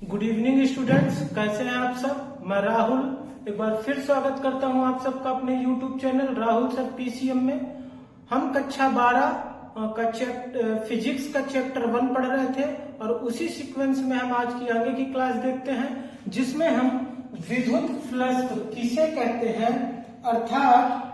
Good evening students, कैसे हैं आप सब। मैं राहुल एक बार फिर स्वागत करता हूं आप सबका अपने YouTube channel Rahul sir PCM में। हम कक्षा 12 का फिजिक्स का चैप्टर 1 पढ़ रहे थे और उसी सीक्वेंस में हम आज की आगे की क्लास देखते हैं, जिसमें हम विद्युत फ्लक्स किसे कहते हैं, अर्थात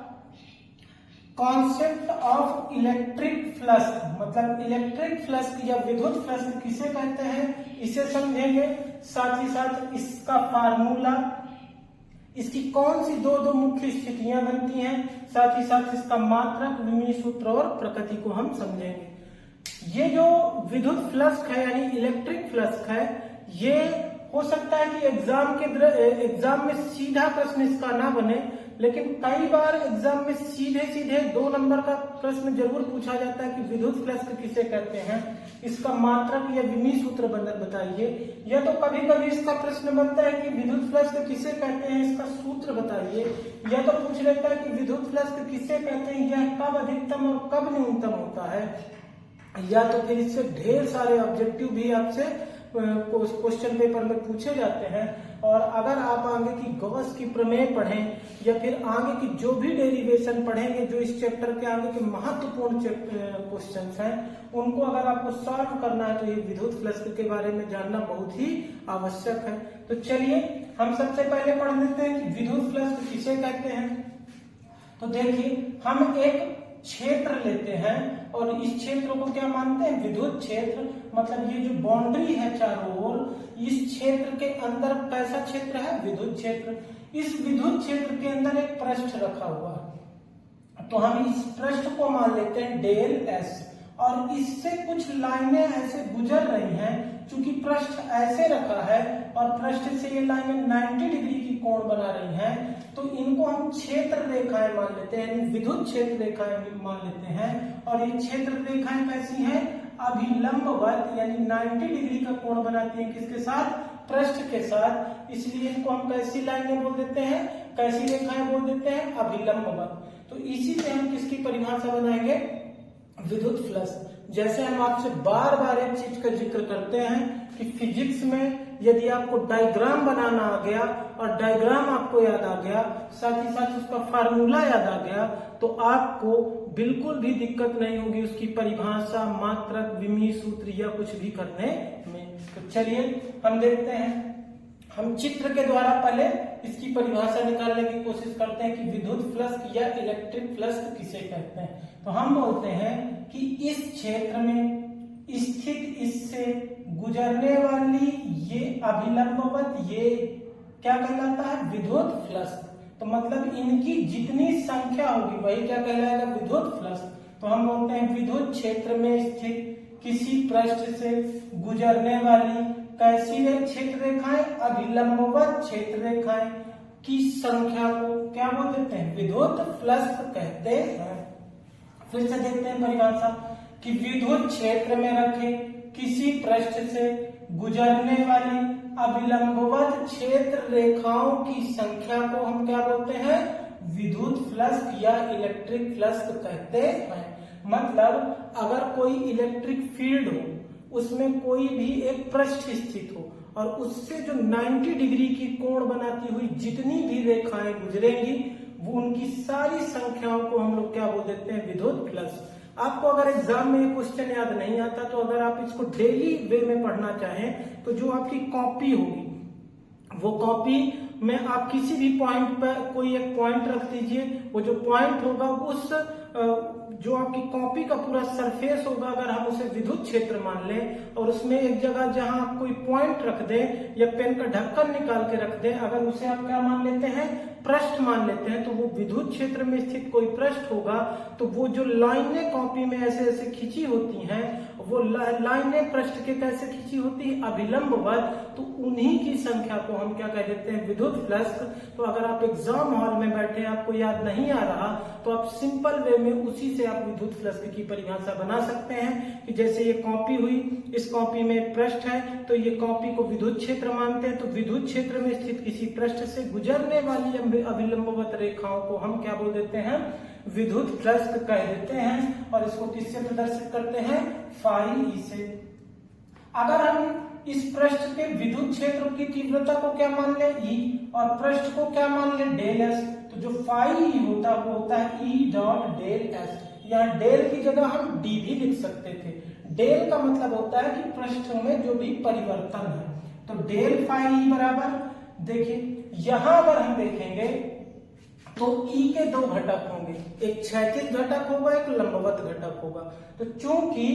कॉन्सेप्ट ऑफ इलेक्ट्रिक फ्लक्स, मतलब इलेक्ट्रिक फ्लक्स या विद्युत फ्लक्स किसे कहते हैं, इसे समझेंगे। साथ ही साथ इसका फार्मूला, इसकी कौन सी दो मुख्य स्थितियां बनती हैं, साथ ही साथ इसका मात्रक, विमीय सूत्र और प्रकृति को हम समझेंगे। ये जो विद्युत फ्लक्स है यानी इलेक्ट्रिक फ्लक्स है, ये हो सकता है कि एग्जाम में सीधा प्रश्न इसका ना बने, लेकिन कई बार एग्जाम में सीधे 2 नंबर का प्रश्न जरूर पूछा जाता है कि विद्युत फ्लक्स किसे कहते हैं, इसका मात्रक या विमीय सूत्र बताइए। या तो कभी कभी इसका प्रश्न बनता है कि विद्युत फ्लक्स किसे कहते हैं, इसका सूत्र बताइए। या तो पूछ लेता है कि विद्युत फ्लक्स किसे कहते हैं, यह कब अधिकतम और कब न्यूनतम होता है। या तो फिर इससे ढेर सारे ऑब्जेक्टिव भी आपसे क्वेश्चन पेपर में पूछे जाते हैं। और अगर आप आगे की गॉस की प्रमेय पढ़ें या फिर आगे की जो भी डेरिवेशन पढ़ेंगे, जो इस चैप्टर के आगे के महत्वपूर्ण क्वेश्चंस हैं, उनको अगर आपको सॉल्व करना है तो ये विद्युत फ्लक्स के बारे में जानना बहुत ही आवश्यक है। तो चलिए हम सबसे पहले पढ़ लेते हैं कि विद्युत फ्लक्स किसे कहते हैं। तो देखिए, हम एक क्षेत्र लेते हैं और इस क्षेत्र को क्या मानते हैं, विद्युत क्षेत्र। मतलब ये जो बाउंड्री है चारों ओर, इस क्षेत्र के अंदर कैसा क्षेत्र है, विद्युत क्षेत्र। इस विद्युत क्षेत्र के अंदर एक पृष्ठ रखा हुआ है, तो हम इस पृष्ठ को मान लेते हैं डेल एस, और इससे कुछ लाइनें ऐसे गुजर रही हैं। चूंकि पृष्ठ ऐसे रखा है और पृष्ठ से ये लाइनें 90 डिग्री की कोण बना रही हैं, तो इनको हम क्षेत्र रेखाएं मान लेते हैं, यानी विद्युत क्षेत्र रेखाएं मान लेते हैं। और ये क्षेत्र रेखाएं कैसी हैं, अभिलंबवत, यानी 90 डिग्री का कोण बनाती हैं, किसके साथ, पृष्ठ के साथ। इसलिए इनको हम कैसी लाइनें बोल देते हैं, कैसी रेखाएं बोल देते हैं, अभिलंबवत। तो इसी से हम किसकी परिभाषा बनाएंगे, विद्युत फ्लक्स। जैसे हम आपसे बार बार एक चीज का जिक्र करते हैं कि फिजिक्स में यदि आपको डायग्राम बनाना आ गया और डायग्राम आपको याद आ गया, साथ ही साथ उसका फार्मूला याद आ गया, तो आपको बिल्कुल भी दिक्कत नहीं होगी उसकी परिभाषा, मात्रक, विमीय सूत्र या कुछ भी करने में। तो चलिए हम देखते हैं, हम चित्र के द्वारा पहले इसकी परिभाषा निकालने की कोशिश करते हैं कि विद्युत फ्लक्स या इलेक्ट्रिक फ्लक्स किसे कहते हैं। तो हम बोलते हैं कि इस क्षेत्र में स्थित इससे गुजरने वाली ये अभिलंबवत, ये क्या कहलाता है, विद्युत फ्लक्स। तो मतलब इनकी जितनी संख्या होगी वही क्या कहलाएगा, विद्युत फ्लक्स। तो हम बोलते हैं विद्युत क्षेत्र में स्थित किसी पृष्ठ से गुजरने वाली कैसी क्षेत्र रेखाएं, अभिलंबवत क्षेत्र रेखाएं की संख्या को क्या बोल देते हैं, विद्युत फ्लक्स कहते हैं। फिर से देखते हैं परिभाषा कि विद्युत क्षेत्र में रखे किसी पृष्ठ से गुजरने वाली अभिलंबवत क्षेत्र रेखाओं की संख्या को हम क्या बोलते हैं, विद्युत फ्लक्स या इलेक्ट्रिक फ्लक्स कहते हैं। मतलब अगर कोई इलेक्ट्रिक फील्ड हो, उसमें कोई भी एक पृष्ठ स्थित हो और उससे जो 90 डिग्री की कोण बनाती हुई जितनी भी रेखाएं गुजरेंगी, वो उनकी सारी संख्याओं को हम लोग क्या बोल देते हैं, विद्युत फ्लक्स। आपको अगर एग्जाम में ये क्वेश्चन याद नहीं आता, तो अगर आप इसको डेली वे में पढ़ना चाहें, तो जो आपकी कॉपी होगी, वो कॉपी में आप किसी भी पॉइंट पर कोई एक पॉइंट रख दीजिए। वो जो पॉइंट होगा, उस जो आपकी कॉपी का पूरा सरफेस होगा, अगर हम उसे विद्युत क्षेत्र मान लें और उसमें एक जगह जहां आप कोई पॉइंट रख दें या पेन का ढक्कन निकाल के रख दें, अगर उसे आप क्या मान लेते हैं, पृष्ठ मान लेते हैं, तो वो विद्युत क्षेत्र में स्थित कोई पृष्ठ होगा। तो वो जो लाइनें कॉपी में ऐसे ऐसे खींची होती हैं, वो लाइनें पृष्ठ के कैसे खींची होती है, अभिलंबवत। तो उन्हीं की संख्या को हम क्या कह देते हैं, विद्युत फ्लक्स। तो अगर आप एग्जाम हॉल में बैठे, आपको याद नहीं आ रहा, तो आप सिंपल वे में उसी से आप विद्युत फ्लक्स की परिभाषा बना सकते हैं कि जैसे ये कॉपी हुई, इस कॉपी में पृष्ठ है, तो ये कॉपी को विद्युत क्षेत्र मानते हैं। तो विद्युत क्षेत्र में स्थित किसी पृष्ठ से गुजरने वाली अभिलंबवत रेखाओं को हम क्या बोल देते हैं, विद्युत फ्लक्स कह देते हैं। और इसको किससे प्रदर्शित करते हैं, फाई ई से। अगर हम इस पृष्ठ के विद्युत क्षेत्र की तीव्रता को क्या मान ले, ई, और पृष्ठ को क्या मान ले, डेल एस। तो जो फाई ई होता है वो होता है ई डॉट डेल एस। यहाँ डेल की जगह हम डी भी लिख सकते थे। डेल का मतलब होता है कि पृष्ठ में जो भी परिवर्तन है। तो डेल फाई ई बराबर, देखिए यहां अगर हम देखेंगे तो ई के दो घटक होंगे, एक क्षैतिज घटक होगा, एक लंबवत घटक होगा। तो चूंकि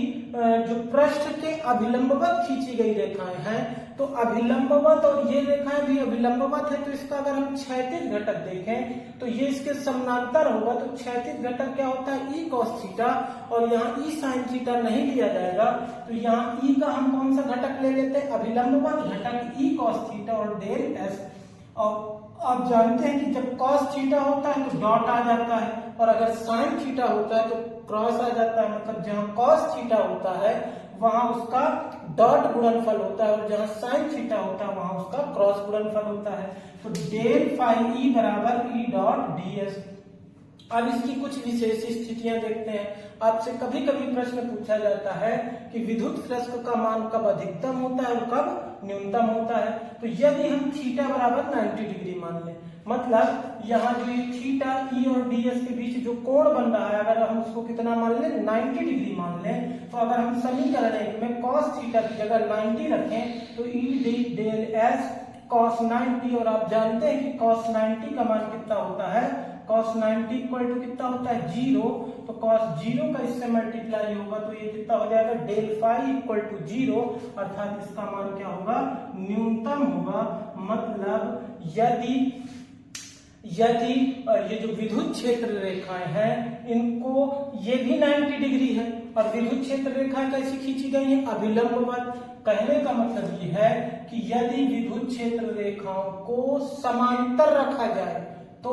जो पृष्ठ के अभिलंबवत खींची गई रेखाएं हैं, तो अभिलंबवत और ये रेखाएं भी अभिलंबवत है, तो इसका अगर हम क्षैतिज घटक देखें तो ये इसके समानांतर होगा। तो क्षैतिज घटक क्या होता है, ई कॉस थीटा, और यहाँ ई साइन थीटा नहीं लिया जाएगा। तो यहाँ ई का हम कौन सा घटक ले लेते हैं, अभिलंबवत घटक ई कॉस थीटा और डेल एस। और आप जानते हैं कि जब cos थीटा होता है तो डॉट आ जाता है, और अगर sin थीटा होता है तो क्रॉस आ जाता है। मतलब जहां cos थीटा होता है वहां उसका डॉट गुणनफल होता है, और जहां sin थीटा होता है वहां उसका क्रॉस गुणनफल होता है। तो डेल फाई ई बराबर ई डॉट डी एस। अब इसकी कुछ विशेष स्थितियां देखते हैं। आपसे कभी कभी प्रश्न पूछा जाता है कि विद्युत फ्लक्स का मान कब अधिकतम होता है और कब न्यूनतम होता है। तो यदि हम थीटा बराबर 90 डिग्री मान लें, मतलब यहाँ जो ये थीटा ई और डी एस के बीच जो कोण बन रहा है, अगर हम उसको कितना मान लें, 90 डिग्री मान लें, तो अगर हम समीकरण में cos थीटा की जगह 90 रखें तो E D del S cos 90, और आप जानते हैं कि cos 90 का मान कितना होता है, cos 90 इक्वल टू कितना होता है, 0। तो cos 0 का इससे मल्टीप्लाई होगा तो ये कितना हो जाएगा, डेल फाई इक्वल टू 0, अर्थात इसका मान क्या होगा, न्यूनतम होगा। मतलब यदि ये जो विद्युत क्षेत्र रेखाएं हैं इनको, ये भी 90 डिग्री है, और विद्युत क्षेत्र रेखाएं कैसी खींची गई है, अभिलंबवत। कहने का मतलब ये है कि यदि विद्युत क्षेत्र रेखाओं को समांतर रखा जाए तो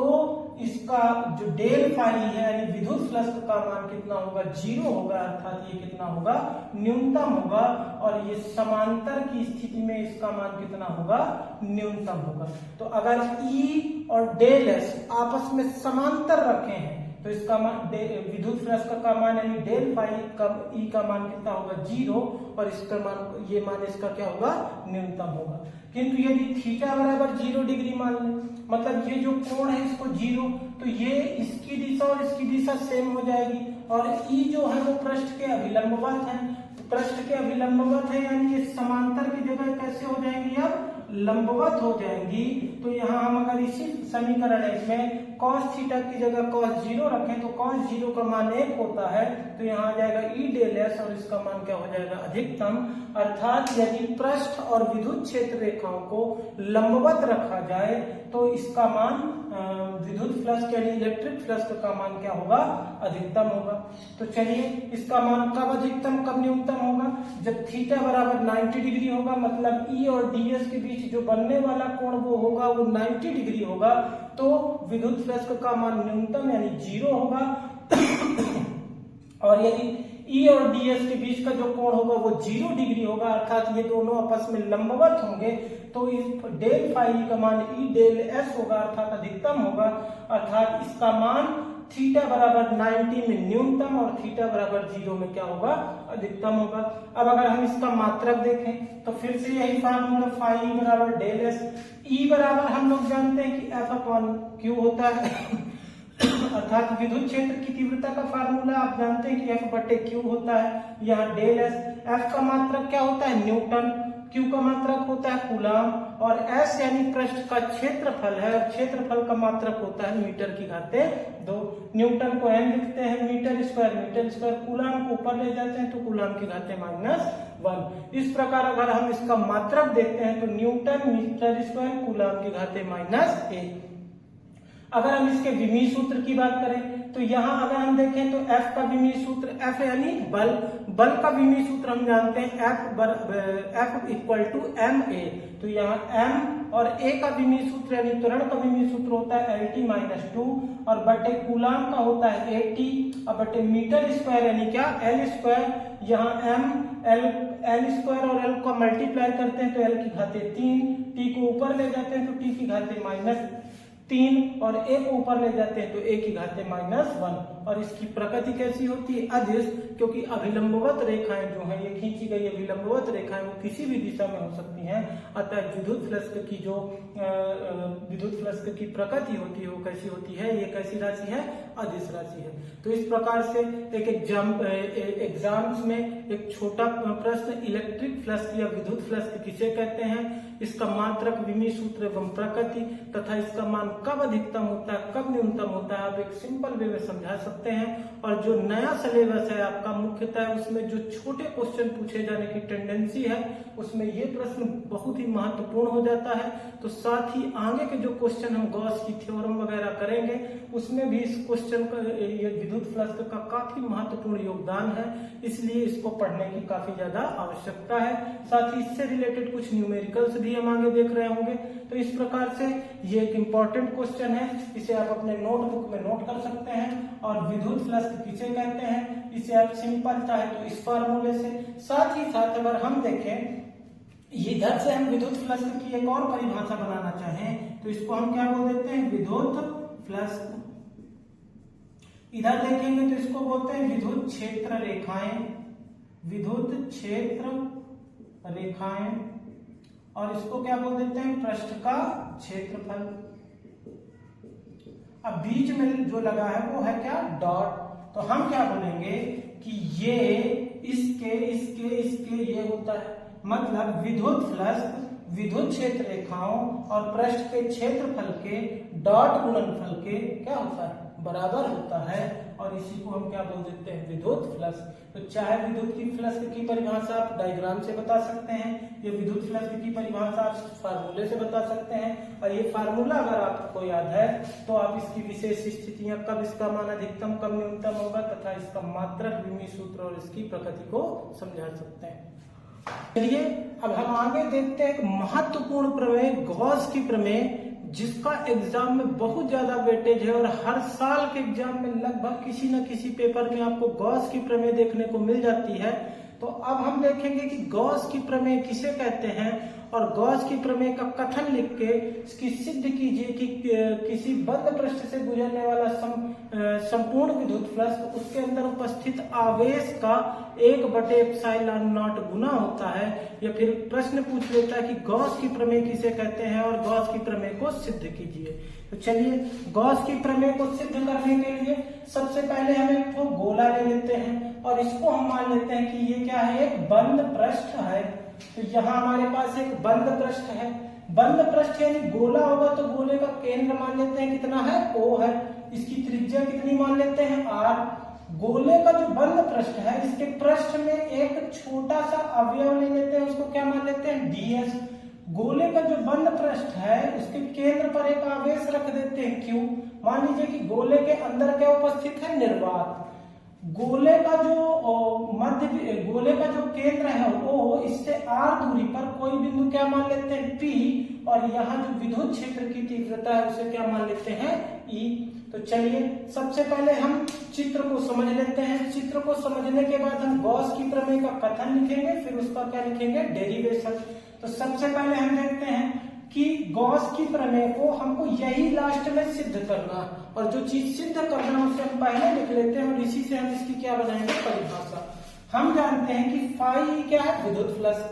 इसका जो डेल फाई है यानी विद्युत फ्लक्स का मान कितना होगा, 0 होगा, अर्थात ये कितना होगा, न्यूनतम होगा। और ये समांतर की स्थिति में इसका मान कितना होगा, न्यूनतम होगा। तो अगर ई और डेल एस आपस में समांतर रखे हैं तो इसका मान विद्युत फ्लक्स का मान यानी डेल फाई का ई का मान कितना होगा, 0, और इसका मान, ये मान इसका क्या होगा, न्यूनतम होगा। किंतु यदि थीटा बराबर 0 डिग्री मान लें, मतलब ये जो कोण है इसको 0, तो ये इसकी दिशा और इसकी दिशा सेम हो जाएगी, और ई जो है वो पृष्ठ के अभिलंबवत है। तो पृष्ठ के अभिलंबवत है यानी ये समांतर की जगह कैसे हो जाएंगी, अब लंबवत हो जाएंगी। तो यहाँ हम अगर इसी समीकरण में cos थीटा की जगह cos 0 रखें तो cos 0 का मान 1 होता है, तो यहाँ आ जाएगा ई डेल एस, और इसका मान क्या हो जाएगा, अधिकतम। अर्थात यदि पृष्ठ और विद्युत क्षेत्र रेखाओं को लंबवत रखा जाए तो इसका मान विद्युत फ्लक्स यानी इलेक्ट्रिक फ्लक्स का मान क्या होगा, अधिकतम होगा। तो चलिए इसका मान कब अधिकतम कब न्यूनतम होगा, जब थीटा बराबर 90 डिग्री होगा, मतलब ई और डी एस के बीच जो बनने वाला कोण वो होगा वो 90 डिग्री होगा, तो विद्युत फ्लक्स का मान न्यूनतम यानी 0 होगा। और यदि ई और डी एस के बीच का जो कोण होगा वो 0 डिग्री होगा, अर्थात ये दोनों आपस में लंबवत होंगे, तो इस डेल फाई का मान ई डेल एस होगा, अर्थात अधिकतम होगा। अर्थात इसका मान थीटा बराबर 90 में न्यूनतम और थीटा बराबर 0 में क्या होगा, अधिकतम होगा। अब अगर हम इसका मात्रक देखें तो फिर से यही फार्मूला, फाई बराबर डेल एस। ई बराबर हम लोग जानते हैं कि एफ अपॉन क्यू होता है, अर्थात विद्युत क्षेत्र की तीव्रता का फार्मूला आप जानते हैं कि एफ बटे क्यू होता है। यहाँ डेल एस, एफ का मात्रक क्या होता है, न्यूटन, क्यू का मात्रक होता है कूलाम, और एस यानी पृष्ठ का क्षेत्रफल है, और क्षेत्रफल का मात्रक होता है मीटर की घाते 2। न्यूटन को एन लिखते हैं मीटर स्क्वायर, कूलाम को ऊपर ले जाते हैं तो कूलाम की घाते -1। इस प्रकार अगर हम इसका मात्रक देखते हैं तो न्यूटन मीटर स्क्वायर कूलाम की घाते -1। अगर हम इसके विमीय सूत्र की बात करें तो यहाँ अगर हम देखें तो F का विमीय सूत्र, F यानी बल का विमीय सूत्र हम जानते हैं F इक्वल टू ma। तो यहाँ m और a का विमीय सूत्र यानी त्वरण का विमीय सूत्र होता है LT-2, और बटे कूलाम का होता है AT, और बटे मीटर स्क्वायर यानी क्या, L स्क्वायर। यहाँ m L स्क्वायर और L को मल्टीप्लाई करते हैं तो L की घाते 3, T को ऊपर ले जाते हैं तो T की घाते -3, और a को ऊपर ले जाते हैं तो a की घाते -1। और इसकी प्रकृति कैसी होती है, अदिश, क्योंकि अभिलंबवत रेखाएं जो है ये खींची गई अभिलंबवत रेखाएं वो किसी भी दिशा में हो सकती हैं। अतः विद्युत फ्लक्स की जो विद्युत फ्लक्स की प्रकृति होती है वो कैसी होती है, ये कैसी राशि है, अदिश राशि है। तो इस प्रकार से एक एग्जाम्स में एक छोटा प्रश्न, इलेक्ट्रिक फ्लक्स या विद्युत फ्लक्स किसे कहते हैं, इसका मात्रक, विमीय सूत्र एवं प्रकृति तथा इसका मान कब अधिकतम होता है, कब न्यूनतम होता है, आप एक सिंपल वे में समझा सकते हैं। और जो नया सिलेबस है आपका मुख्यतः उसमें जो छोटे क्वेश्चन पूछे जाने की टेंडेंसी है उसमें ये प्रश्न बहुत ही महत्वपूर्ण हो जाता है। तो साथ ही आगे के जो क्वेश्चन हम गॉस की थ्योरम वगैरह करेंगे उसमें भी इस क्वेश्चन का, ये विद्युत फ्लक्स का काफी महत्वपूर्ण योगदान है, इसलिए इसको पढ़ने की काफी ज्यादा आवश्यकता है। साथ ही इससे रिलेटेड कुछ न्यूमेरिकल्स भी हम आगे देख रहे होंगे। तो इस प्रकार से ये एक इम्पॉर्टेंट क्वेश्चन है, इसे आप अपने नोटबुक में नोट कर सकते हैं। और विद्युत फ्लक्स किसे कहते हैं, इसे आप सिंपल चाहे तो इस फार्मूले से, साथ ही साथ अगर हम देखें इधर से हम विद्युत फ्लक्स की एक और परिभाषा बनाना चाहें तो इसको हम क्या बोल देते हैं, विद्युत फ्लक्स। इधर देखेंगे तो इसको बोलते हैं विद्युत क्षेत्र रेखाएं, विद्युत क्षेत्र रेखाएं, और इसको क्या बोल देते हैं, पृष्ठ का क्षेत्रफल। अब बीच में जो लगा है वो है क्या, डॉट। तो हम क्या बोलेंगे कि ये इसके इसके इसके ये होता है, मतलब विद्युत फ्लक्स विद्युत क्षेत्र रेखाओं और पृष्ठ के क्षेत्रफल के डॉट गुणनफल के क्या होता है, बराबर होता है। और इसी को हम क्या बोल देते हैं, विद्युत फ्लक्स। तो चाहे विद्युत की फ्लक्स की परिभाषा आप डायग्राम से बता सकते हैं, ये विद्युत फ्लक्स की परिभाषा आप फार्मूले से बता सकते हैं। और ये फार्मूला अगर आपको याद है तो आप इसकी विशेष स्थितियां, कब इसका मान अधिकतम कब न्यूनतम होगा तथा इसका मात्रक, विमीय सूत्र और इसकी प्रकृति को समझा सकते हैं। चलिए अब हम आगे देखते हैं एक महत्वपूर्ण प्रमेय, गॉस की प्रमेय, जिसका एग्जाम में बहुत ज्यादा वेटेज है और हर साल के एग्जाम में लगभग किसी न किसी पेपर में आपको गॉस की प्रमेय देखने को मिल जाती है। तो अब हम देखेंगे कि गॉस की प्रमेय किसे कहते हैं और गॉस की प्रमेय का कथन लिख के इसकी सिद्ध कीजिए कि किसी बंद पृष्ठ से गुजरने वाला संपूर्ण विद्युत फ्लक्स उसके अंदर उपस्थित आवेश का 1/ε0 गुना होता है। या फिर प्रश्न पूछ लेता है कि गॉस की प्रमेय किसे कहते हैं और गॉस की प्रमेय को सिद्ध कीजिए। तो चलिए गॉस की प्रमेय को सिद्ध करने के लिए सबसे पहले हम एक तो गोला ले लेते हैं और इसको हम मान लेते हैं कि ये क्या है, एक बंद पृष्ठ है। तो यहाँ हमारे पास एक बंद पृष्ठ है, बंद पृष्ठ यानी गोला होगा तो गोले का केंद्र मान लेते हैं कितना है, O है। इसकी त्रिज्या कितनी मान लेते हैं, R। गोले का जो बंद पृष्ठ है इसके पृष्ठ में एक छोटा सा अवयव ले लेते हैं, उसको क्या मान लेते हैं, DS। गोले का जो बंद पृष्ठ है उसके केंद्र पर एक आवेश रख देते हैं, Q। मान लीजिए कि गोले के अंदर क्या उपस्थित है, निर्वात। गोले का जो गोले का जो केंद्र है O, इससे R दूरी पर कोई बिंदु क्या मान लेते हैं, P। और यहाँ जो विद्युत क्षेत्र की तीव्रता है उसे क्या मान लेते हैं, E। तो चलिए सबसे पहले हम चित्र को समझ लेते हैं। चित्र को समझने के बाद हम गॉस की प्रमेय का कथन लिखेंगे, फिर उसका क्या लिखेंगे, डेरिवेशन। तो सबसे पहले हम देखते हैं कि गॉस की प्रमेय को हमको यही लास्ट में सिद्ध करना, और जो चीज सिद्ध करना उसे हम पहले लिख लेते हैं और इसी से हम इसकी क्या बनाएंगे, परिभाषा। हम जानते हैं कि फाई क्या है, विद्युत फ्लक्स,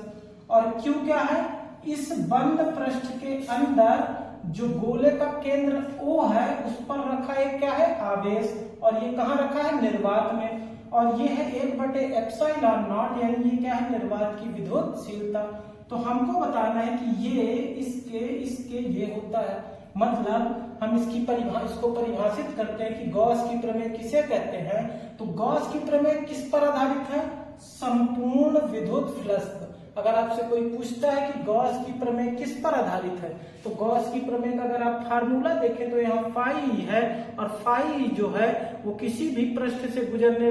और क्यू क्या है, इस बंद पृष्ठ के अंदर जो गोले का केंद्र O है उस पर रखा एक क्या है, आवेश, और ये कहाँ रखा है, निर्वात में। और ये है 1/ε0 यानी ये क्या है, निर्वात की विद्युतशीलता। तो हमको बताना है कि ये इसके इसके ये होता है, मतलब हम इसको परिभाषित करते हैं कि गॉस की प्रमेय किसे कहते हैं। तो गॉस की प्रमेय किस पर आधारित है, संपूर्ण विद्युत फ्लक्स। अगर आपसे कोई पूछता है कि गॉस की प्रमेय किस पर आधारित है, तो गॉस की प्रमेय का अगर आप फार्मूला देखें तो यहाँ फाई है, और फाई जो है वो किसी भी पृष्ठ से गुजरने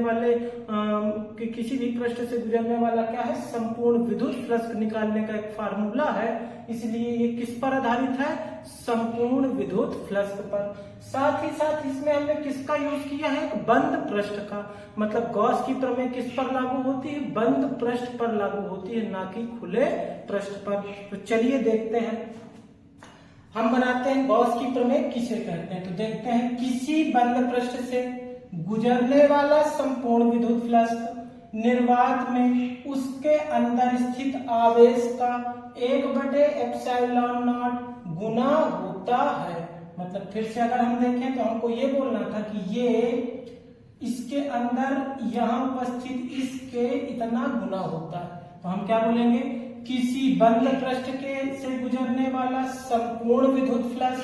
वाला क्या है, संपूर्ण विद्युत फ्लक्स निकालने का एक फार्मूला है। इसलिए ये किस पर आधारित है, संपूर्ण विद्युत फ्लक्स पर। साथ ही साथ इसमें हमने किसका यूज किया है, एक बंद पृष्ठ का। मतलब गॉस की प्रमेय किस पर लागू होती है, बंद पृष्ठ पर लागू होती है, ना कि खुले पृष्ठ पर। तो चलिए देखते हैं, हम बनाते हैं गॉस की प्रमेय किसे कहते हैं। तो देखते हैं, किसी बंद पृष्ठ से गुजरने वाला संपूर्ण विद्युत फ्लक्स निर्वात में उसके अंदर स्थित आवेश का 1/ε0 गुना होता है। मतलब फिर से अगर हम देखें तो हमको ये बोलना था कि ये इसके अंदर यहाँ उपस्थित इसके इतना गुना होता है। तो हम क्या बोलेंगे, किसी बंद पृष्ठ के से गुजरने वाला संपूर्ण विद्युत फ्लक्स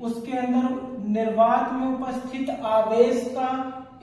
उसके अंदर निर्वात में उपस्थित आवेश का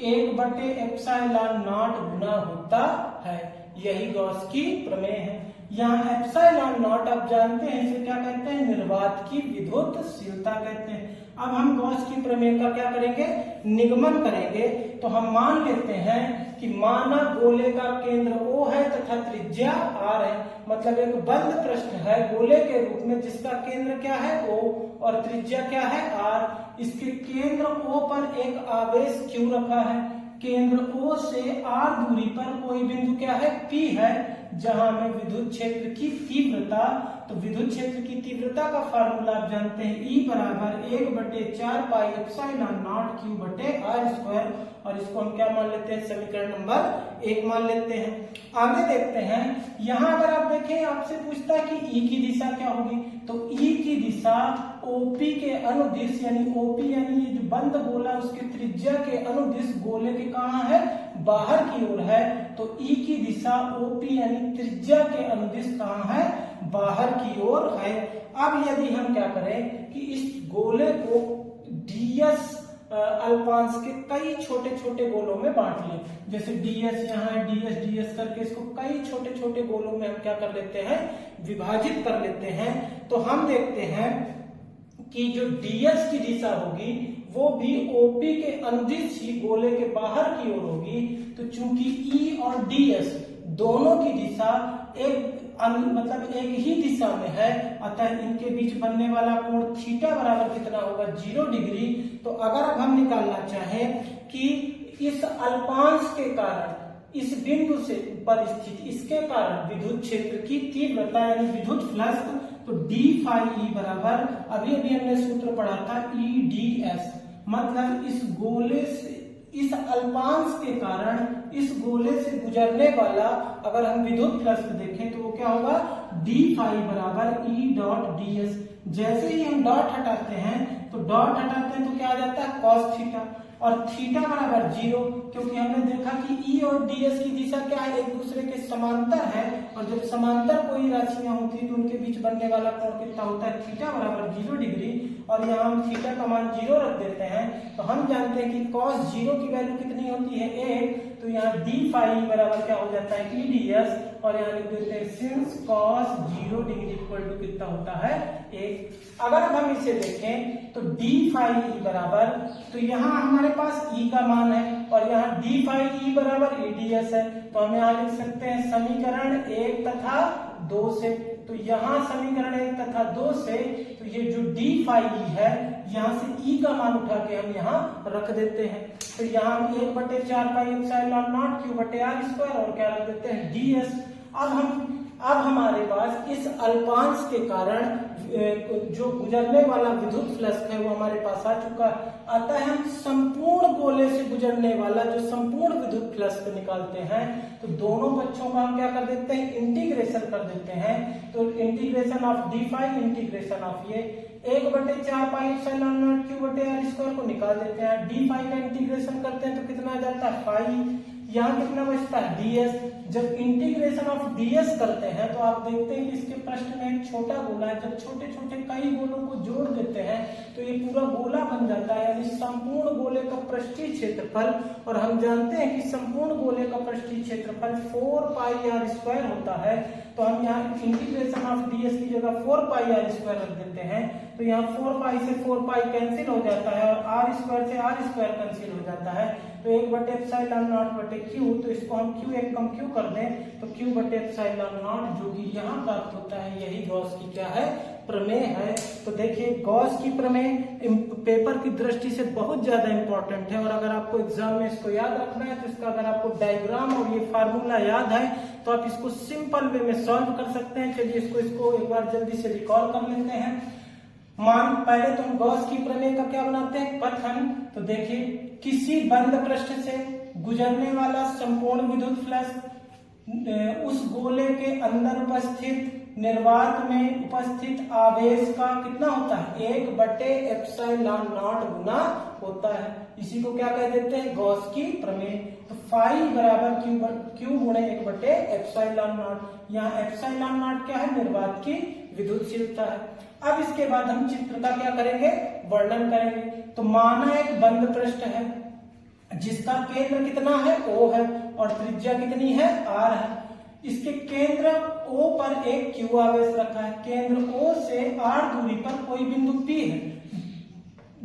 1/ε0 गुना होता है। यही गॉस की प्रमेय है। यहाँ ε0 आप जानते हैं इसे क्या कहते हैं, निर्वात की विद्युतशीलता कहते हैं। अब हम गॉस की प्रमेय का क्या करेंगे, निगमन करेंगे। तो हम मान लेते हैं कि माना गोले का केंद्र O है तथा त्रिज्या R है। मतलब एक बंद पृष्ठ है गोले के रूप में जिसका केंद्र क्या है O और त्रिज्या क्या है R। इसके केंद्र O पर एक आवेश Q रखा है। केंद्र O से R दूरी पर कोई बिंदु क्या है, P है, जहां हमें विद्युत क्षेत्र की तीव्रता, तो विद्युत क्षेत्र की तीव्रता का फार्मूला आप जानते हैं, E बराबर 1/4 पाई ε0 Q/r²। और इसको हम क्या मान लेते हैं, समीकरण नंबर 1 मान लेते हैं। आगे देखते हैं, यहाँ अगर आप देखें आपसे पूछता है कि E की दिशा क्या होगी, तो E की दिशा OP के अनुदिश, यानी OP यानी ये जो बंद गोला उसके त्रिज्या के अनुदिश गोले के कहाँ है, बाहर की ओर है। तो E की दिशा OP यानी त्रिज्या के अनुदिश कहाँ है, बाहर की ओर है। अब यदि हम क्या करें कि इस गोले को ds अल्पांश के कई छोटे छोटे गोलों में बांट लें, जैसे ds यहाँ है, ds करके इसको कई छोटे छोटे गोलों में हम क्या कर लेते हैं, विभाजित कर लेते हैं। तो हम देखते हैं कि जो ds की दिशा होगी वो भी OP के अनुदिश ही गोले के बाहर की ओर होगी। तो चूंकि E और ds दोनों की दिशा मतलब एक ही दिशा में है, अतः इनके बीच बनने वाला कोण थीटा बराबर कितना होगा, 0 डिग्री। तो अगर अब हम निकालना चाहें कि इस अल्पांश के कारण इस बिंदु से ऊपर स्थित इसके कारण विद्युत क्षेत्र की तीव्रता यानी विद्युत फ्लक्स, तो d फाई E बराबर अभी हमने सूत्र पढ़ा था EdS। मतलब इस गोले से, इस अल्पांश के कारण इस गोले से गुजरने वाला अगर हम विद्युत फ्लक्स देखें तो वो क्या होगा, d फाई बराबर E.ds। जैसे ही हम डॉट हटाते हैं तो क्या आ जाता है, cos थीटा, और थीटा बराबर 0, क्योंकि हमने देखा कि E और ds की दिशा क्या है, एक दूसरे के समांतर है। और जब समांतर कोई राशियां होती तो उनके बीच बनने वाला कोण कितना होता है, थीटा बराबर 0 डिग्री। और यहाँ हम थीटा का मान 0 रख देते हैं। तो हम जानते हैं कि cos 0 की वैल्यू कितनी होती है, 1। तो यहाँ d फाई बराबर क्या हो जाता है, EdS। और यहाँ लिख देते हैं since cos 0 degree equal to कितना होता है, 1। अगर अब हम इसे देखें तो d फाई E बराबर, तो यहाँ हमारे पास E का मान है और यहाँ d फाई E बराबर EdS है। तो हम यहाँ लिख सकते हैं समीकरण 1 तथा 2 से। तो यहाँ समीकरण 1 तथा 2 से, तो ये जो d फाई E है यहाँ से E का मान उठा के हम यहाँ रख देते हैं। तो यहाँ हम 1/4 पाई ε0 Q/r² और क्या रख देते हैं, ds। अब हमारे पास इस अल्पांश के कारण जो गुजरने वाला विद्युत फ्लक्स है वो हमारे पास आ चुका है। अतः हम संपूर्ण गोले से गुजरने वाला जो संपूर्ण विद्युत फ्लक्स निकालते हैं, तो दोनों पक्षों का हम क्या कर देते हैं, इंटीग्रेशन कर देते हैं। तो integration of d phi integration of ये 1/4 पाई ε0 Q/r² को निकाल देते हैं। d फाई का इंटीग्रेशन करते हैं तो कितना आ जाता है, फाई। यहाँ कितना बचता है, ds। जब इंटीग्रेशन ऑफ ds करते हैं तो आप देखते हैं कि इसके पृष्ठ में एक छोटा गोला है। जब छोटे छोटे कई गोलों को जोड़ देते हैं तो ये पूरा गोला बन जाता है, यानी संपूर्ण गोले का पृष्ठीय क्षेत्रफल। और हम जानते हैं कि संपूर्ण गोले का पृष्ठीय क्षेत्रफल 4πr² होता है। तो हम यहाँ इंटीग्रेशन ऑफ ds की जगह 4πr² रख देते हैं। तो यहाँ 4π से 4π कैंसिल हो जाता है और r² से r² कैंसिल हो जाता है। तो 1/ε0/q, तो इसको हम q एक कम q कर दें तो q/ε0 जो कि यहाँ प्राप्त होता है, यही गॉस की क्या है, प्रमेय है। तो देखिए गॉस की प्रमेय पेपर की दृष्टि से बहुत ज्यादा इंपॉर्टेंट है। और अगर आपको एग्जाम में इसको याद रखना है तो इसका अगर आपको डायग्राम और ये फार्मूला याद है तो आप इसको सिंपल वे में सॉल्व कर सकते हैं। चलिए इसको एक बार जल्दी से रिकॉल कर लेते हैं। मान पहले तो हम गॉस की प्रमेय का क्या बनाते हैं, कथन। तो देखिए, किसी बंद पृष्ठ से गुजरने वाला संपूर्ण विद्युत फ्लक्स उस गोले के अंदर उपस्थित निर्वात में उपस्थित आवेश का कितना होता है, 1/ε0 गुना होता है। इसी को क्या कह देते हैं, गॉस की प्रमेय। तो फाई बराबर क्यू गुणे 1/ε0। यहाँ ε0 क्या है, निर्वात की विद्युतशीलता है। अब इसके बाद हम चित्र का क्या करेंगे, वर्णन करेंगे। तो माना एक बंद पृष्ठ है जिसका केंद्र कितना है, O है, और त्रिज्या कितनी है, R है। इसके केंद्र O पर एक Q आवेश रखा है। केंद्र O से R दूरी पर कोई बिंदु P है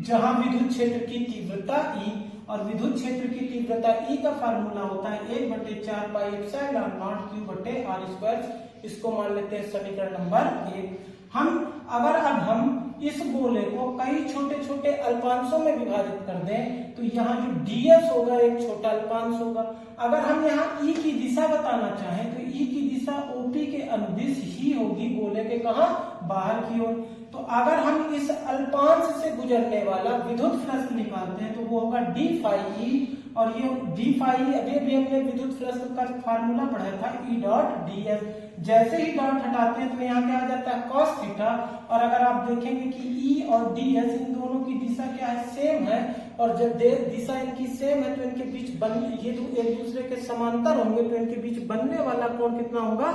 जहां विद्युत क्षेत्र की तीव्रता E, और विद्युत क्षेत्र की तीव्रता E का फार्मूला होता है 1/4 पाई ε0 Q/r²। इसको मान लेते हैं समीकरण नंबर 1। अगर अब हम इस गोले को कई छोटे छोटे अल्पांशों में विभाजित कर दें तो यहाँ जो ds होगा एक छोटा अल्पांश होगा। अगर हम यहाँ E की दिशा बताना चाहें तो E की दिशा OP के अनुदिश ही होगी, गोले के कहा, बाहर की ओर। तो अगर हम इस अल्पांश से गुजरने वाला विद्युत फ्लक्स निकालते हैं तो वो होगा d फाई E, और ये d फाई अभी हमने विद्युत फ्लक्स का फार्मूला पढ़ा था E डॉट ds। जैसे ही डॉट हटाते हैं तो यहाँ क्या आ जाता है, cos थीटा। और अगर आप देखेंगे कि E और ds इन दोनों की दिशा क्या है, सेम है, और जब दिशा इनकी सेम है तो इनके बीच ये एक दूसरे के समांतर होंगे तो इनके बीच बनने वाला कोण कितना होगा,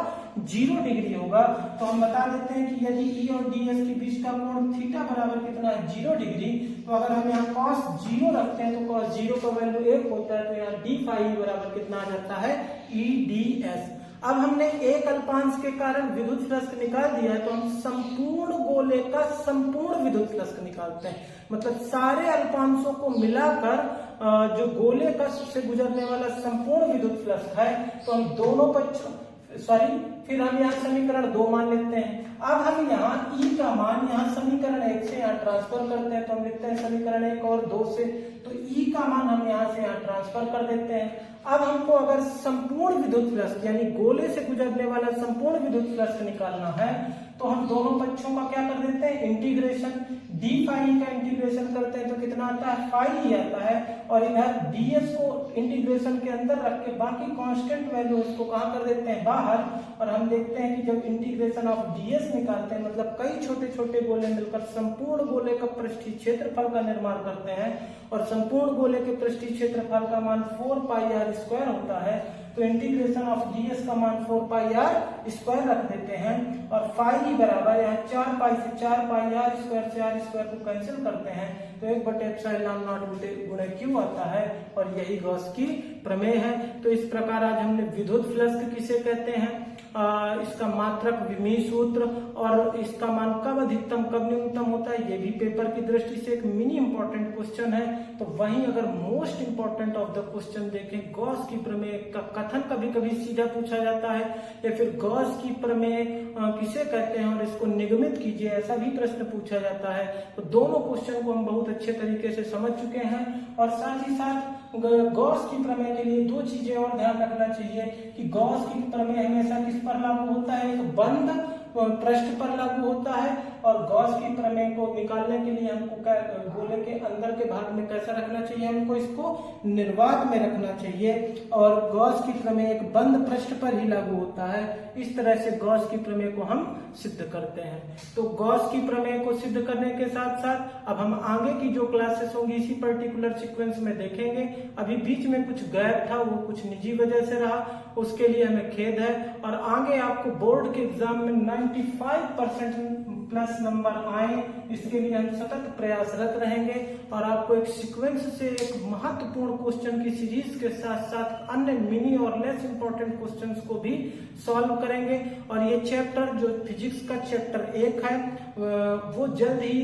0 डिग्री होगा। तो हम बता देते हैं कि यदि E और ds के बीच का कोण थीटा बराबर कितना है, 0 डिग्री। तो अगर हम यहाँ cos 0 रखते हैं तो cos 0 का वैल्यू 1 होता है, तो यहाँ d फाई बराबर कितना आ जाता है, E ds। अब हमने एक अल्पांश के कारण विद्युत फ्लक्स निकाल दिया है, तो हम संपूर्ण गोले का संपूर्ण विद्युत फ्लक्स निकालते हैं। मतलब सारे अल्पांशों को मिलाकर जो गोले का से गुजरने वाला संपूर्ण विद्युत फ्लक्स है, तो हम दोनों पक्षों फिर हम यहाँ समीकरण 2 मान लेते हैं। अब हम यहाँ E का मान यहाँ समीकरण 1 से यहाँ ट्रांसफर करते हैं, तो हम लिखते हैं समीकरण 1 और 2 से, तो E का मान हम यहाँ से यहाँ ट्रांसफर कर देते हैं। अब हमको अगर संपूर्ण विद्युत फ्लक्स यानी गोले से गुजरने वाला संपूर्ण विद्युत फ्लक्स निकालना है तो हम दोनों पक्षों का क्या कर देते हैं, इंटीग्रेशन। d फाई का इंटीग्रेशन करते हैं तो कितना आता है, फाई आता है, और इधर ds को इंटीग्रेशन के अंदर रख के बाकी कांस्टेंट वैल्यू उसको कहाँ कर देते हैं, बाहर। और हम देखते हैं कि जब इंटीग्रेशन ऑफ ds निकालते हैं, मतलब कई छोटे छोटे गोले मिलकर संपूर्ण गोले का पृष्ठीय क्षेत्रफल का निर्माण करते हैं, और संपूर्ण गोले के पृष्ठीय क्षेत्रफल का मान 4πr² होता है। तो इंटीग्रेशन ऑफ ds का मान 4πr² रख देते हैं, और फाई बराबर यहाँ 4 पाई से 4πr² को कैंसिल करते हैं तो 1/ε0 गुणे Q आता है, और यही गॉस की प्रमेय है। तो इस प्रकार आज हमने विद्युत फ्लक्स किसे कहते हैं, इसका मात्रक विमीय सूत्र, और इसका मान कब अधिकतम कब न्यूनतम होता है, ये भी पेपर की दृष्टि से एक मिनी इंपॉर्टेंट क्वेश्चन है। तो वहीं अगर most important of the question देखें, गॉस की प्रमेय का कथन कभी कभी सीधा पूछा जाता है, या फिर गॉस की प्रमेय किसे कहते हैं और इसको निगमित कीजिए, ऐसा भी प्रश्न पूछा जाता है। तो दोनों क्वेश्चन को हम बहुत अच्छे तरीके से समझ चुके हैं, और साथ ही साथ गॉस की प्रमेय के लिए 2 चीजें और ध्यान रखना चाहिए कि गॉस की प्रमेय हमेशा किस पर लागू होता है, एक बंद पृष्ठ पर लागू होता है, और गॉस की प्रमेय को निकालने के लिए हमको गोले के अंदर के भाग में कैसा रखना चाहिए, हमको इसको निर्वात में रखना चाहिए, और गॉस की प्रमेय एक बंद पृष्ठ पर ही लागू होता है। इस तरह से गॉस की प्रमेय को हम सिद्ध करते हैं। तो गॉस की प्रमेय को सिद्ध करने के साथ साथ अब हम आगे की जो क्लासेस होंगी इसी पर्टिकुलर सीक्वेंस में देखेंगे। अभी बीच में कुछ गैप था, वो कुछ निजी वजह से रहा, उसके लिए हमें खेद है, और आगे आपको बोर्ड के एग्जाम में 95% प्लस नंबर आए, इसके लिए हम सतत प्रयासरत रहेंगे, और आपको एक सीक्वेंस से एक महत्वपूर्ण क्वेश्चन की सीरीज के साथ साथ अन्य मिनी और लेस इंपॉर्टेंट क्वेश्चंस को भी सॉल्व करेंगे। और ये चैप्टर जो फिजिक्स का चैप्टर 1 है वो जल्द ही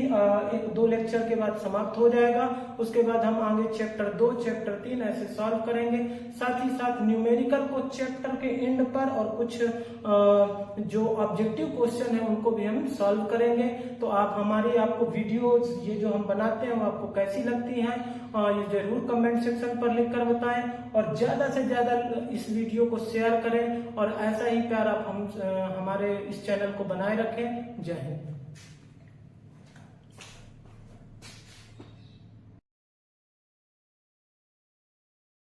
1-2 लेक्चर के बाद समाप्त हो जाएगा। उसके बाद हम आगे चैप्टर 2, चैप्टर 3 ऐसे सॉल्व करेंगे। साथ ही साथ न्यूमेरिकल को चैप्टर के एंड पर और कुछ जो ऑब्जेक्टिव क्वेश्चन है उनको भी हम सॉल्व करेंगे। तो आप आपको वीडियोस ये जो हम बनाते हैं वो आपको कैसी लगती हैं, ये जरूर कमेंट सेक्शन पर लिखकर बताएं, और ज्यादा से ज्यादा इस वीडियो को शेयर करें, और ऐसा ही प्यार आप हमारे इस चैनल को बनाए रखें। जय हिंद।